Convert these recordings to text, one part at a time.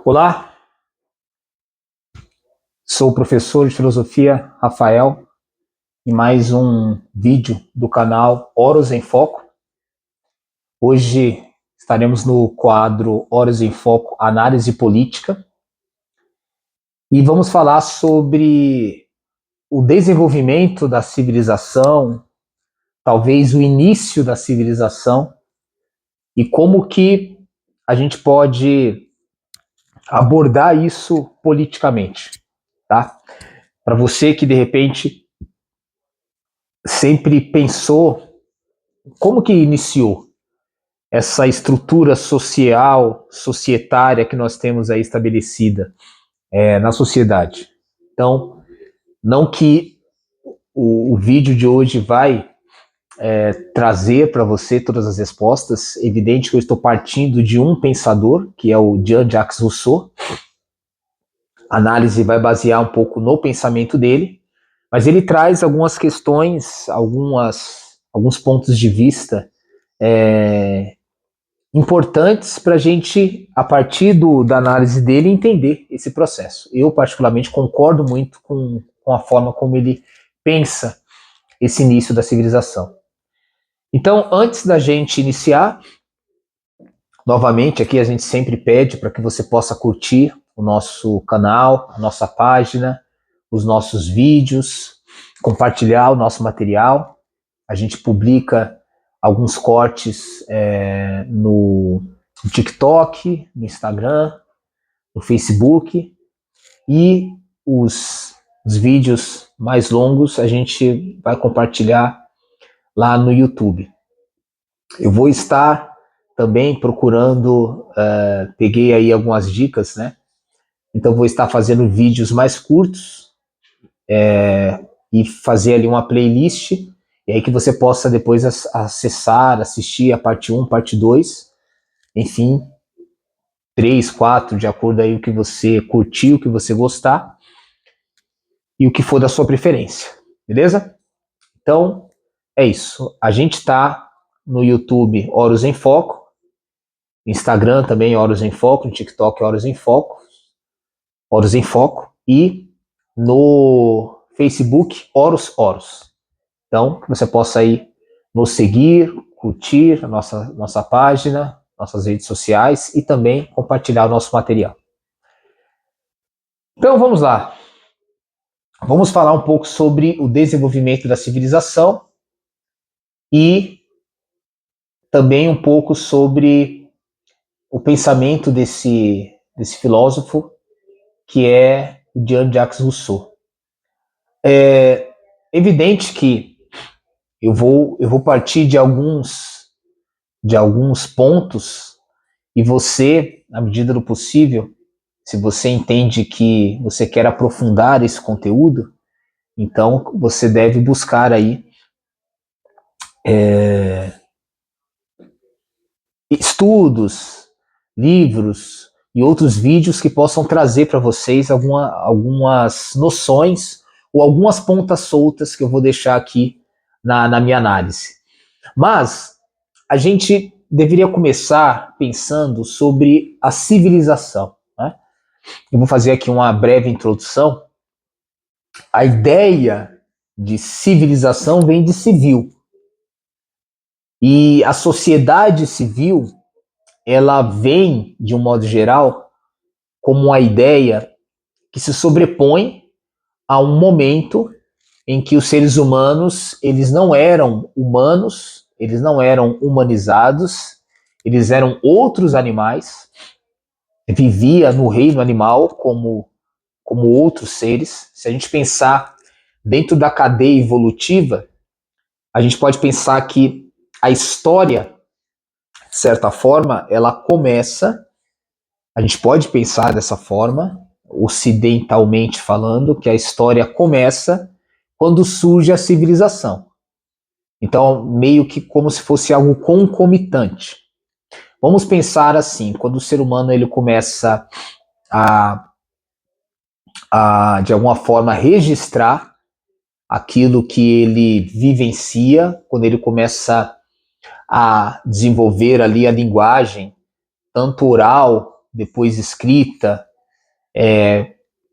Olá, sou o professor de filosofia Rafael e mais um vídeo do canal Horos em Foco. Hoje estaremos no quadro Horos em Foco, Análise Política, e vamos falar sobre o desenvolvimento da civilização, talvez o início da civilização, e como que a gente pode abordar isso politicamente, tá? Para você que de repente sempre pensou como que iniciou essa estrutura social, societária que nós temos aí estabelecida na sociedade. Então, não que o vídeo de hoje vai trazer para você todas as respostas, evidente que eu estou partindo de um pensador, que é o Jean-Jacques Rousseau. A análise vai basear um pouco no pensamento dele, mas ele traz algumas questões, alguns pontos de vista importantes para a gente, a partir da análise dele, entender esse processo. Eu, particularmente, concordo muito com a forma como ele pensa esse início da civilização. Então, antes da gente iniciar, novamente, aqui a gente sempre pede para que você possa curtir o nosso canal, a nossa página, os nossos vídeos, compartilhar o nosso material. A gente publica alguns cortes no TikTok, no Instagram, no Facebook, e os vídeos mais longos a gente vai compartilhar lá no YouTube. Eu vou estar também procurando, peguei aí algumas dicas, né? Então vou estar fazendo vídeos mais curtos e fazer ali uma playlist, e aí que você possa depois acessar, assistir a parte 1, parte 2, enfim, 3, 4, de acordo aí o que você curtiu, o que você gostar, e o que for da sua preferência, beleza? Então, é isso. A gente tá no YouTube Horos em Foco, Instagram também Horos em Foco, no TikTok Horos em Foco, e no Facebook Horos. Então, que você possa aí nos seguir, curtir a nossa página, nossas redes sociais e também compartilhar o nosso material. Então, vamos lá. Vamos falar um pouco sobre o desenvolvimento da civilização e também um pouco sobre o pensamento desse filósofo, que é o Jean-Jacques Rousseau. É evidente que eu vou partir de alguns pontos, e você, na medida do possível, se você entende que você quer aprofundar esse conteúdo, então você deve buscar aí estudos, livros e outros vídeos que possam trazer para vocês algumas noções ou algumas pontas soltas que eu vou deixar aqui na minha análise. Mas a gente deveria começar pensando sobre a civilização, né? Eu vou fazer aqui uma breve introdução. A ideia de civilização vem de civil. E a sociedade civil, ela vem, de um modo geral, como uma ideia que se sobrepõe a um momento em que os seres humanos, eles não eram humanos, eles não eram humanizados, eles eram outros animais, vivia no reino animal como outros seres. Se a gente pensar dentro da cadeia evolutiva, a gente pode pensar que a história, de certa forma, ela começa, a gente pode pensar dessa forma, ocidentalmente falando, que a história começa quando surge a civilização. Então, meio que como se fosse algo concomitante. Vamos pensar assim, quando o ser humano ele começa de alguma forma, registrar aquilo que ele vivencia, quando ele começa a desenvolver ali a linguagem, tanto oral, depois escrita,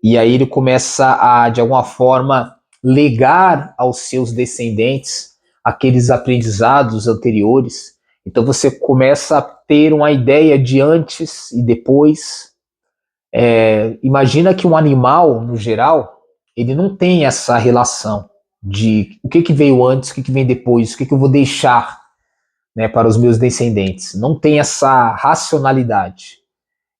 e aí ele começa a, de alguma forma, legar aos seus descendentes aqueles aprendizados anteriores. Então você começa a ter uma ideia de antes e depois. Imagina que um animal, no geral, ele não tem essa relação de o que veio antes, o que vem depois, o que eu vou deixar, né, para os meus descendentes. Não tem essa racionalidade,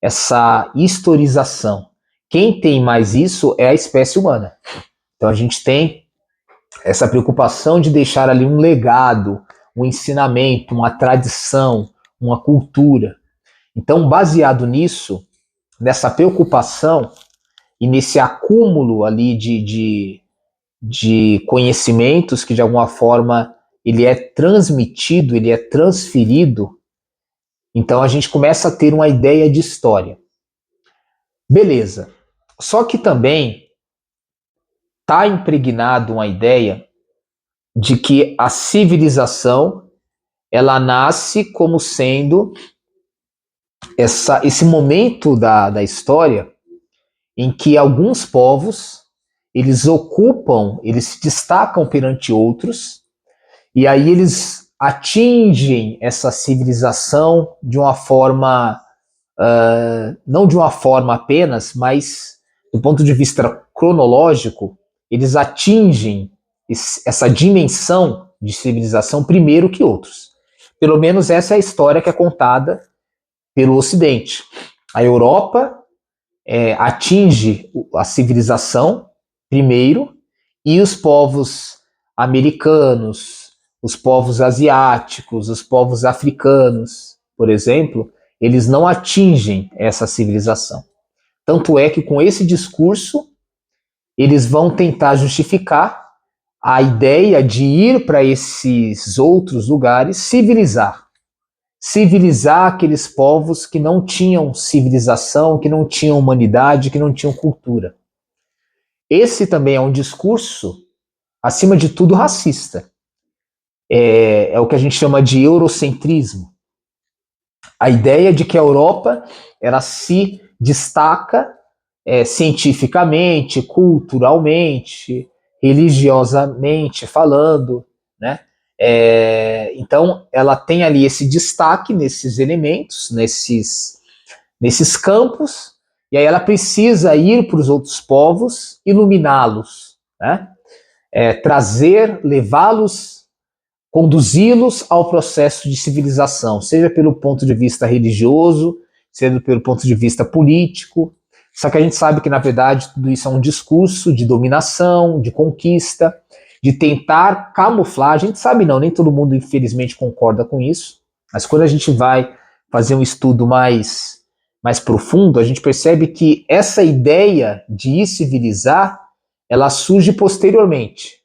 essa historização. Quem tem mais isso é a espécie humana. Então a gente tem essa preocupação de deixar ali um legado, um ensinamento, uma tradição, uma cultura. Então, baseado nisso, nessa preocupação e nesse acúmulo ali de conhecimentos que de alguma forma ele é transmitido, ele é transferido, então a gente começa a ter uma ideia de história. Beleza. Só que também está impregnado uma ideia de que a civilização ela nasce como sendo esse momento da história em que alguns povos eles ocupam, eles se destacam perante outros, e aí eles atingem essa civilização de uma forma, não de uma forma apenas, mas do ponto de vista cronológico, eles atingem essa dimensão de civilização primeiro que outros. Pelo menos essa é a história que é contada pelo Ocidente. A Europa atinge a civilização primeiro, e os povos americanos, os povos asiáticos, os povos africanos, por exemplo, eles não atingem essa civilização. Tanto é que com esse discurso, eles vão tentar justificar a ideia de ir para esses outros lugares civilizar aqueles povos que não tinham civilização, que não tinham humanidade, que não tinham cultura. Esse também é um discurso, acima de tudo, racista. É o que a gente chama de eurocentrismo. A ideia de que a Europa ela se destaca cientificamente, culturalmente, religiosamente falando, né? Então, ela tem ali esse destaque nesses elementos, nesses campos, e aí ela precisa ir para os outros povos, iluminá-los, né? Trazer, levá-los, conduzi-los ao processo de civilização, seja pelo ponto de vista religioso, seja pelo ponto de vista político. Só que a gente sabe que, na verdade, tudo isso é um discurso de dominação, de conquista, de tentar camuflar. A gente sabe não, nem todo mundo, infelizmente, concorda com isso, mas quando a gente vai fazer um estudo mais profundo, a gente percebe que essa ideia de ir civilizar, ela surge posteriormente.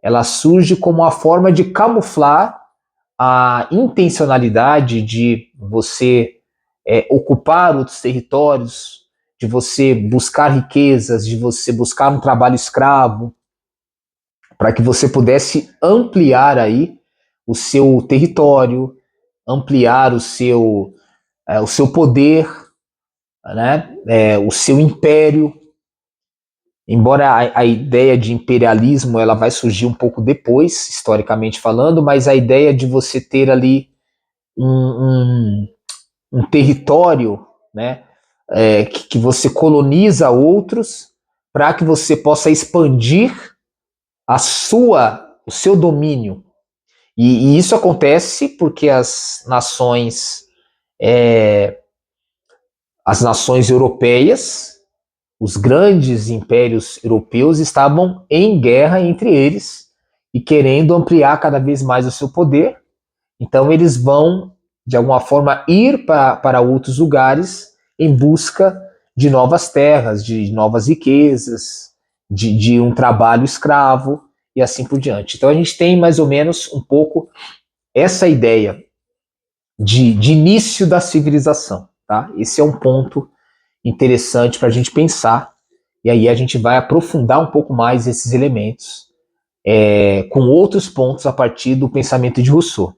Ela surge como uma forma de camuflar a intencionalidade de você ocupar outros territórios, de você buscar riquezas, de você buscar um trabalho escravo, para que você pudesse ampliar aí o seu território, ampliar o seu poder, né? O seu império. Embora a ideia de imperialismo ela vai surgir um pouco depois, historicamente falando, mas a ideia de você ter ali um território, né, que você coloniza outros para que você possa expandir o seu domínio. E isso acontece porque as nações europeias, os grandes impérios europeus estavam em guerra entre eles e querendo ampliar cada vez mais o seu poder. Então eles vão, de alguma forma, ir para outros lugares em busca de novas terras, de novas riquezas, de um trabalho escravo e assim por diante. Então a gente tem mais ou menos um pouco essa ideia de início da civilização. Tá? Esse é um ponto interessante para a gente pensar, e aí a gente vai aprofundar um pouco mais esses elementos com outros pontos a partir do pensamento de Rousseau.